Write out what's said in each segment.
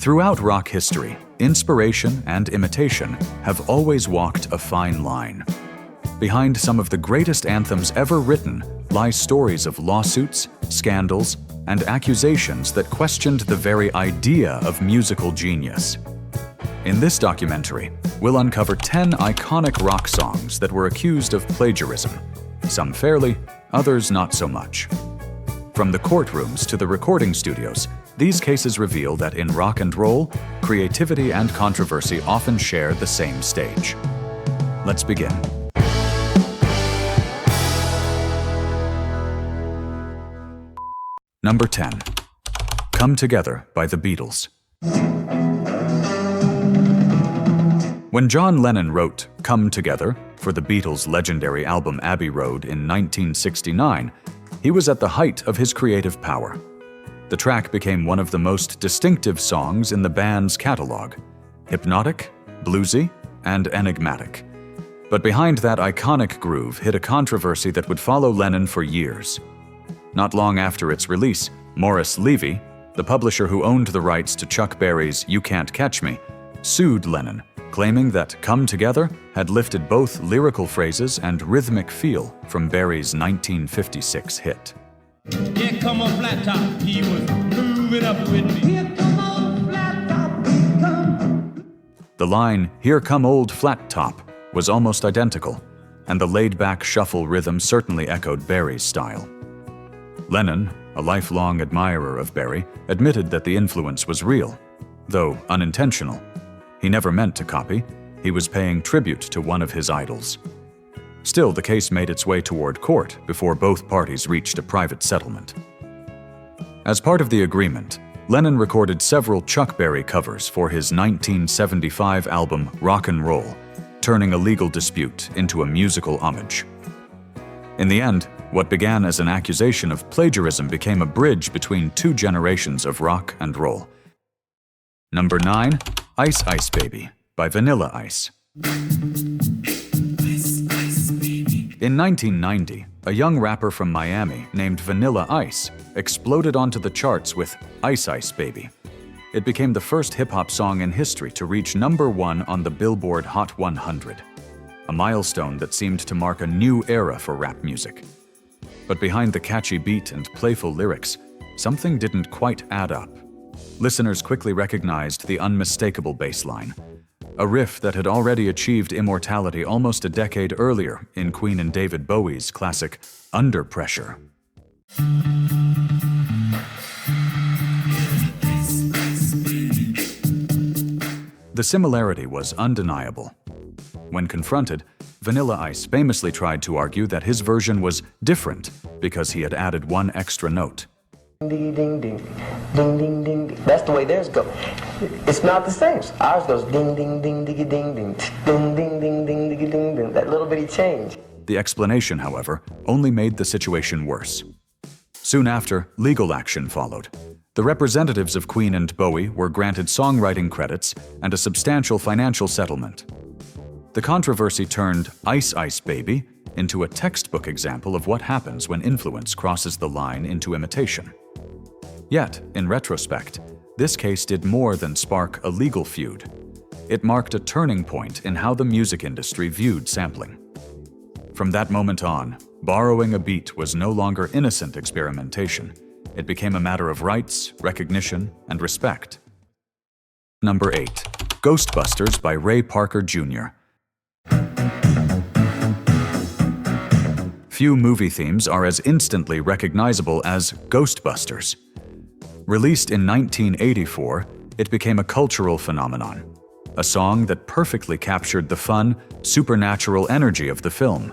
Throughout rock history, inspiration and imitation have always walked a fine line. Behind some of the greatest anthems ever written lie stories of lawsuits, scandals, and accusations that questioned the very idea of musical genius. In this documentary, we'll uncover 10 iconic rock songs that were accused of plagiarism, some fairly, others not so much. From the courtrooms to the recording studios, these cases reveal that in rock and roll, creativity and controversy often share the same stage. Let's begin. Number 10. Come Together by the Beatles. When John Lennon wrote Come Together for the Beatles' legendary album Abbey Road in 1969, he was at the height of his creative power. The track became one of the most distinctive songs in the band's catalog, hypnotic, bluesy, and enigmatic. But behind that iconic groove hid a controversy that would follow Lennon for years. Not long after its release, Morris Levy, the publisher who owned the rights to Chuck Berry's You Can't Catch Me, sued Lennon, claiming that Come Together had lifted both lyrical phrases and rhythmic feel from Berry's 1956 hit. Here come on flat top, he was moving up with me. Here come on flat top, he come. The line, Here Come Old Flat Top, was almost identical, and the laid-back shuffle rhythm certainly echoed Berry's style. Lennon, a lifelong admirer of Berry, admitted that the influence was real, though unintentional. He never meant to copy. He was paying tribute to one of his idols. Still, the case made its way toward court before both parties reached a private settlement. As part of the agreement, Lennon recorded several Chuck Berry covers for his 1975 album Rock and Roll, turning a legal dispute into a musical homage. In the end, what began as an accusation of plagiarism became a bridge between two generations of rock and roll. Number 9. Ice Ice Baby by Vanilla Ice. In 1990, a young rapper from Miami named Vanilla Ice exploded onto the charts with Ice Ice Baby. It became the first hip-hop song in history to reach number 1 on the Billboard Hot 100, a milestone that seemed to mark a new era for rap music. But behind the catchy beat and playful lyrics, something didn't quite add up. Listeners quickly recognized the unmistakable bass line, a riff that had already achieved immortality almost a decade earlier in Queen and David Bowie's classic Under Pressure. The similarity was undeniable. When confronted, Vanilla Ice famously tried to argue that his version was different because he had added one extra note. Ding, ding, ding, ding, ding, ding. That's the way theirs go. It's not the same. Ours goes ding, ding, ding, diggy, ding, ding, ding, ding, ding, ding, diggy, ding, ding. That little bitty change. The explanation, however, only made the situation worse. Soon after, legal action followed. The representatives of Queen and Bowie were granted songwriting credits and a substantial financial settlement. The controversy turned Ice Ice Baby into a textbook example of what happens when influence crosses the line into imitation. Yet, in retrospect, this case did more than spark a legal feud. It marked a turning point in how the music industry viewed sampling. From that moment on, borrowing a beat was no longer innocent experimentation. It became a matter of rights, recognition, and respect. Number 8. Ghostbusters by Ray Parker Jr. Few movie themes are as instantly recognizable as Ghostbusters. Released in 1984, it became a cultural phenomenon, a song that perfectly captured the fun, supernatural energy of the film.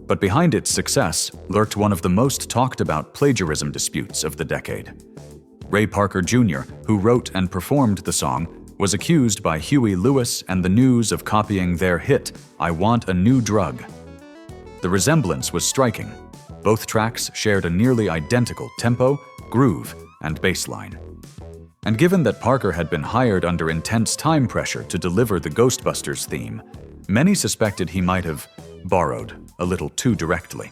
But behind its success lurked one of the most talked about plagiarism disputes of the decade. Ray Parker Jr., who wrote and performed the song, was accused by Huey Lewis and the News of copying their hit, I Want a New Drug. The resemblance was striking. Both tracks shared a nearly identical tempo, groove, and bass line. And given that Parker had been hired under intense time pressure to deliver the Ghostbusters theme, many suspected he might have borrowed a little too directly.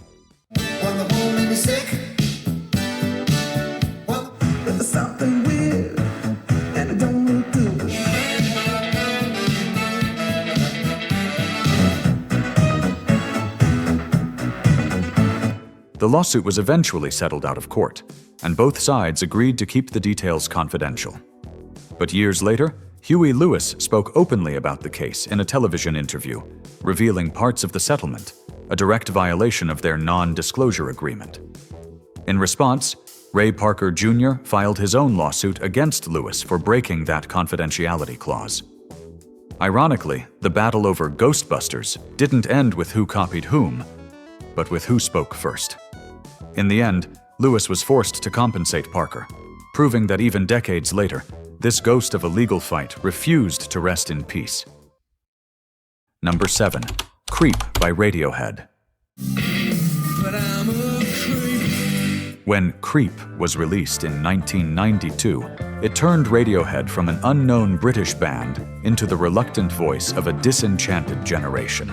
When the woman is sick, well, there's something weird, and it don't look The lawsuit was eventually settled out of court, and both sides agreed to keep the details confidential. But years later, Huey Lewis spoke openly about the case in a television interview, revealing parts of the settlement, a direct violation of their non-disclosure agreement. In response, Ray Parker Jr. filed his own lawsuit against Lewis for breaking that confidentiality clause. Ironically, the battle over Ghostbusters didn't end with who copied whom, but with who spoke first. In the end, Lewis was forced to compensate Parker, proving that even decades later, this ghost of a legal fight refused to rest in peace. Number 7. Creep by Radiohead. But I'm a creep. When Creep was released in 1992, it turned Radiohead from an unknown British band into the reluctant voice of a disenchanted generation.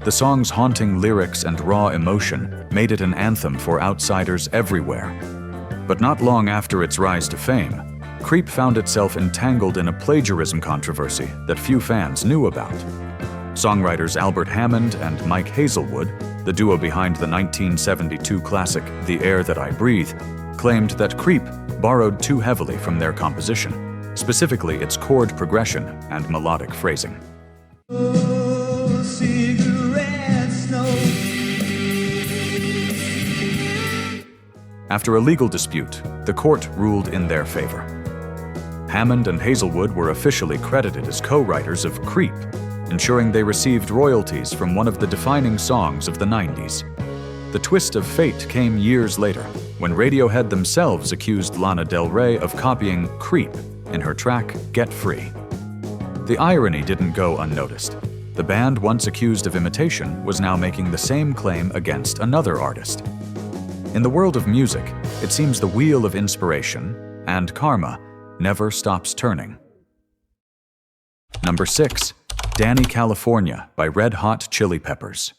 The song's haunting lyrics and raw emotion made it an anthem for outsiders everywhere. But not long after its rise to fame, Creep found itself entangled in a plagiarism controversy that few fans knew about. Songwriters Albert Hammond and Mike Hazelwood, the duo behind the 1972 classic The Air That I Breathe, claimed that Creep borrowed too heavily from their composition, specifically its chord progression and melodic phrasing. Oh, cigarette smoke. After a legal dispute, the court ruled in their favor. Hammond and Hazelwood were officially credited as co-writers of Creep, ensuring they received royalties from one of the defining songs of the 90s. The twist of fate came years later, when Radiohead themselves accused Lana Del Rey of copying Creep in her track Get Free. The irony didn't go unnoticed. The band once accused of imitation was now making the same claim against another artist. In the world of music, it seems the wheel of inspiration and karma never stops turning. Number 6. Danny California by Red Hot Chili Peppers.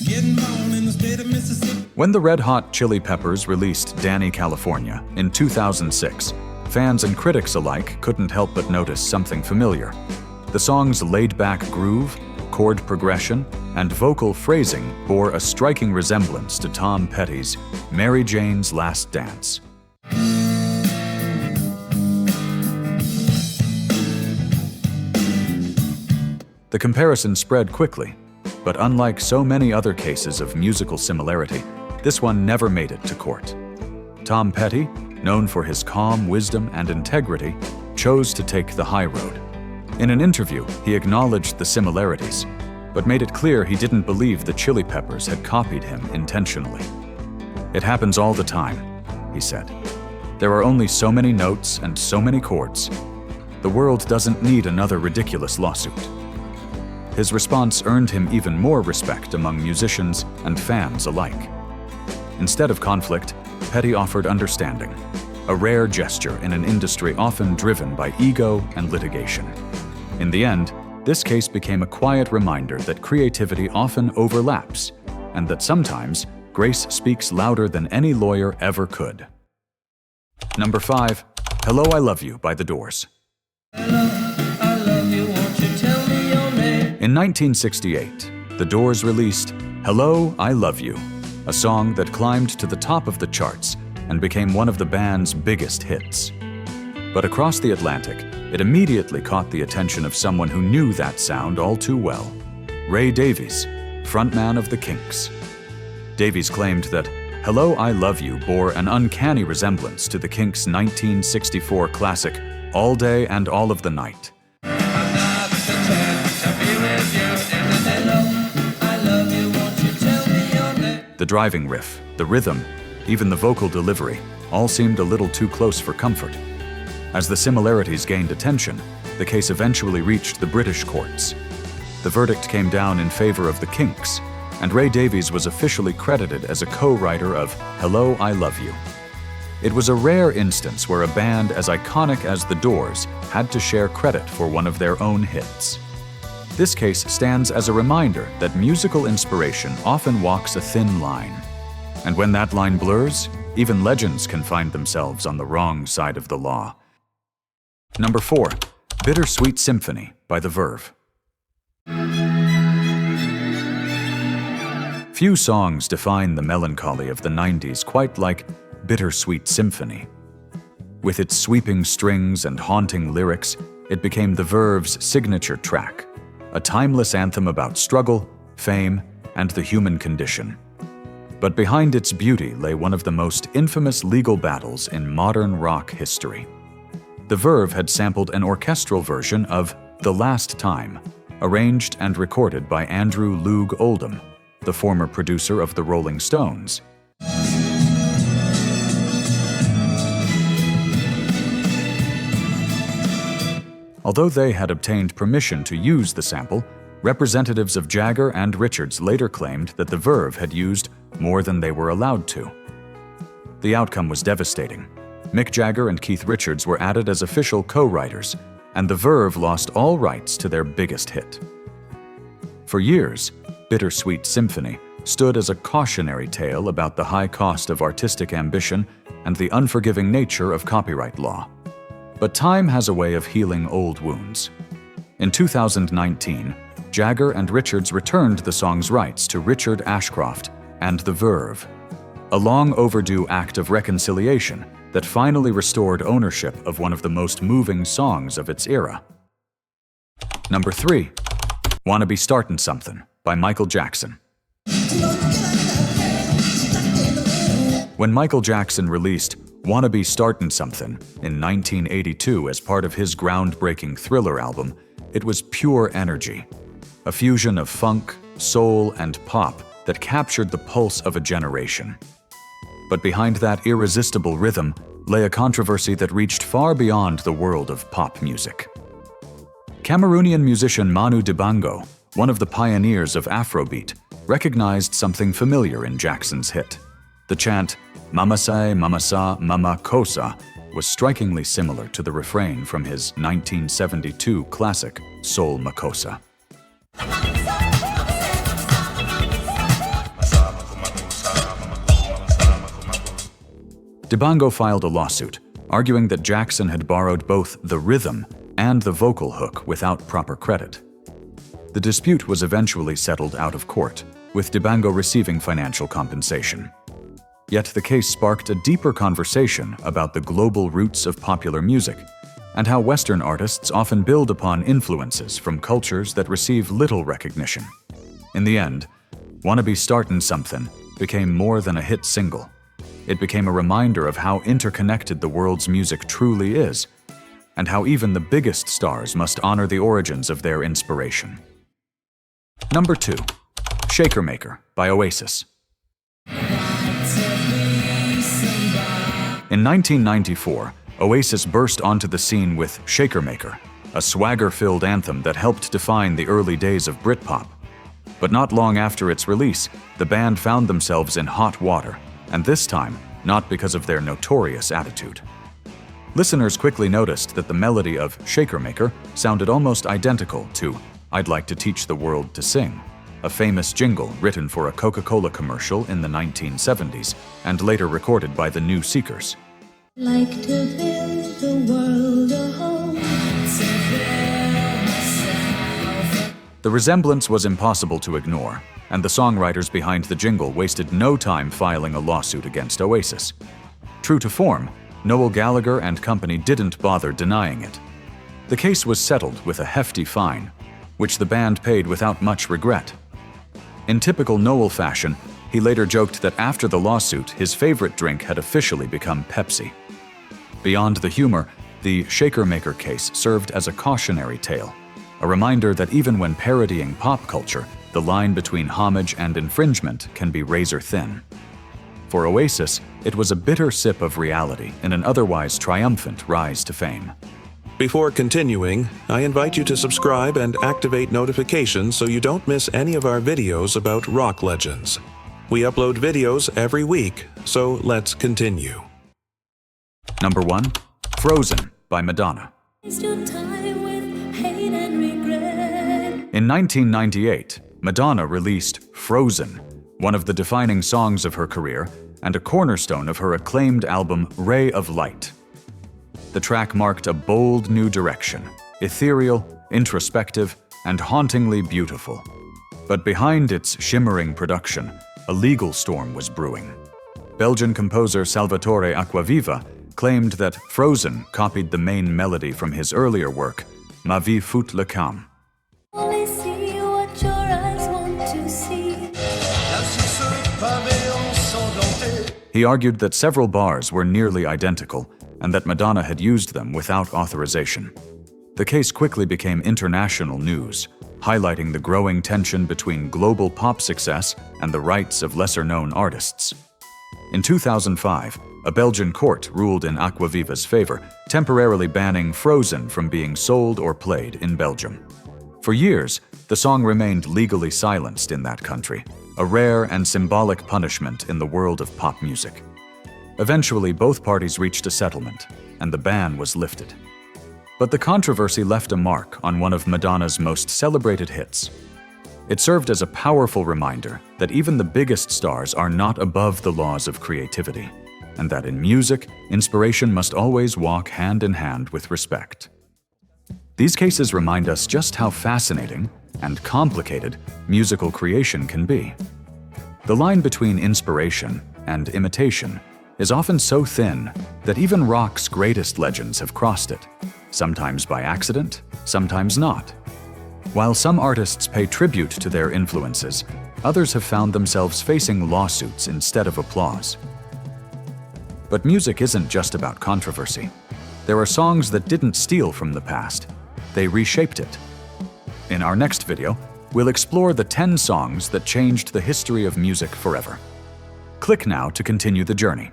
Getting born in the state of Mississippi. When the Red Hot Chili Peppers released Danny California in 2006, fans and critics alike couldn't help but notice something familiar. The song's laid-back groove, chord progression, and vocal phrasing bore a striking resemblance to Tom Petty's Mary Jane's Last Dance. The comparison spread quickly, but unlike so many other cases of musical similarity, this one never made it to court. Tom Petty, known for his calm wisdom and integrity, chose to take the high road. In an interview, he acknowledged the similarities, but made it clear he didn't believe the Chili Peppers had copied him intentionally. "It happens all the time," he said. "There are only so many notes and so many chords. The world doesn't need another ridiculous lawsuit." His response earned him even more respect among musicians and fans alike. Instead of conflict, Petty offered understanding, a rare gesture in an industry often driven by ego and litigation. In the end, this case became a quiet reminder that creativity often overlaps, and that sometimes grace speaks louder than any lawyer ever could. Number 5. Hello, I Love You by The Doors. I love you, won't you tell me your name? In 1968, The Doors released Hello, I Love You, a song that climbed to the top of the charts and became one of the band's biggest hits. But across the Atlantic, it immediately caught the attention of someone who knew that sound all too well, Ray Davies, frontman of the Kinks. Davies claimed that Hello, I Love You bore an uncanny resemblance to the Kinks' 1964 classic All Day and All of the Night. The driving riff, the rhythm, even the vocal delivery, all seemed a little too close for comfort. As the similarities gained attention, the case eventually reached the British courts. The verdict came down in favor of the Kinks, and Ray Davies was officially credited as a co-writer of Hello, I Love You. It was a rare instance where a band as iconic as The Doors had to share credit for one of their own hits. This case stands as a reminder that musical inspiration often walks a thin line. And when that line blurs, even legends can find themselves on the wrong side of the law. Number 4. Bittersweet Symphony by The Verve. Few songs define the melancholy of the 90s quite like Bittersweet Symphony. With its sweeping strings and haunting lyrics, it became the Verve's signature track, a timeless anthem about struggle, fame, and the human condition. But behind its beauty lay one of the most infamous legal battles in modern rock history. The Verve had sampled an orchestral version of The Last Time, arranged and recorded by Andrew Loog Oldham, the former producer of the Rolling Stones. Although they had obtained permission to use the sample, representatives of Jagger and Richards later claimed that the Verve had used more than they were allowed to. The outcome was devastating. Mick Jagger and Keith Richards were added as official co-writers, and the Verve lost all rights to their biggest hit. For years, Bittersweet Symphony stood as a cautionary tale about the high cost of artistic ambition and the unforgiving nature of copyright law. But time has a way of healing old wounds. In 2019, Jagger and Richards returned the song's rights to Richard Ashcroft and the Verve, a long overdue act of reconciliation that finally restored ownership of one of the most moving songs of its era. Number 3, Wanna Be Startin' Somethin' by Michael Jackson. When Michael Jackson released Wanna Be Startin' Somethin' in 1982 as part of his groundbreaking Thriller album, it was pure energy, a fusion of funk, soul, and pop that captured the pulse of a generation. But behind that irresistible rhythm lay a controversy that reached far beyond the world of pop music. Cameroonian musician Manu Dibango, one of the pioneers of Afrobeat, recognized something familiar in Jackson's hit. The chant, "Mama Say, Mama Sa, Mama Kosa," was strikingly similar to the refrain from his 1972 classic, Soul Makossa. Dibango filed a lawsuit, arguing that Jackson had borrowed both the rhythm and the vocal hook without proper credit. The dispute was eventually settled out of court, with Dibango receiving financial compensation. Yet the case sparked a deeper conversation about the global roots of popular music and how Western artists often build upon influences from cultures that receive little recognition. In the end, Wanna Be Startin' Somethin' became more than a hit single. It became a reminder of how interconnected the world's music truly is, and how even the biggest stars must honor the origins of their inspiration. Number 2, Shaker Maker by Oasis. In 1994, Oasis burst onto the scene with Shaker Maker, a swagger-filled anthem that helped define the early days of Britpop. But not long after its release, the band found themselves in hot water, and this time, not because of their notorious attitude. Listeners quickly noticed that the melody of Shaker Maker sounded almost identical to I'd Like to Teach the World to Sing, a famous jingle written for a Coca-Cola commercial in the 1970s and later recorded by the New Seekers. Like to build the world a home. The resemblance was impossible to ignore, and the songwriters behind the jingle wasted no time filing a lawsuit against Oasis. True to form, Noel Gallagher and company didn't bother denying it. The case was settled with a hefty fine, which the band paid without much regret. In typical Noel fashion, he later joked that after the lawsuit, his favorite drink had officially become Pepsi. Beyond the humor, the Shaker Maker case served as a cautionary tale, a reminder that even when parodying pop culture, the line between homage and infringement can be razor thin. For Oasis, it was a bitter sip of reality in an otherwise triumphant rise to fame. Before continuing, I invite you to subscribe and activate notifications so you don't miss any of our videos about rock legends. We upload videos every week, so let's continue. Number 1, Frozen by Madonna. Waste your time with hate and regret. In 1998, Madonna released Frozen, one of the defining songs of her career and a cornerstone of her acclaimed album Ray of Light. The track marked a bold new direction, ethereal, introspective, and hauntingly beautiful. But behind its shimmering production a legal storm was brewing. Belgian composer Salvatore Acquaviva claimed that Frozen copied the main melody from his earlier work, Ma vie fout le camp. Only see what your eyes want to see. He argued that several bars were nearly identical and that Madonna had used them without authorization. The case quickly became international news, highlighting the growing tension between global pop success and the rights of lesser-known artists. In 2005, a Belgian court ruled in Acquaviva's favor, temporarily banning Frozen from being sold or played in Belgium. For years, the song remained legally silenced in that country, a rare and symbolic punishment in the world of pop music. Eventually, both parties reached a settlement, and the ban was lifted. But the controversy left a mark on one of Madonna's most celebrated hits. It served as a powerful reminder that even the biggest stars are not above the laws of creativity, and that in music, inspiration must always walk hand in hand with respect. These cases remind us just how fascinating and complicated musical creation can be. The line between inspiration and imitation is often so thin that even rock's greatest legends have crossed it, sometimes by accident, sometimes not. While some artists pay tribute to their influences, others have found themselves facing lawsuits instead of applause. But music isn't just about controversy. There are songs that didn't steal from the past. They reshaped it. In our next video, we'll explore the 10 songs that changed the history of music forever. Click now to continue the journey.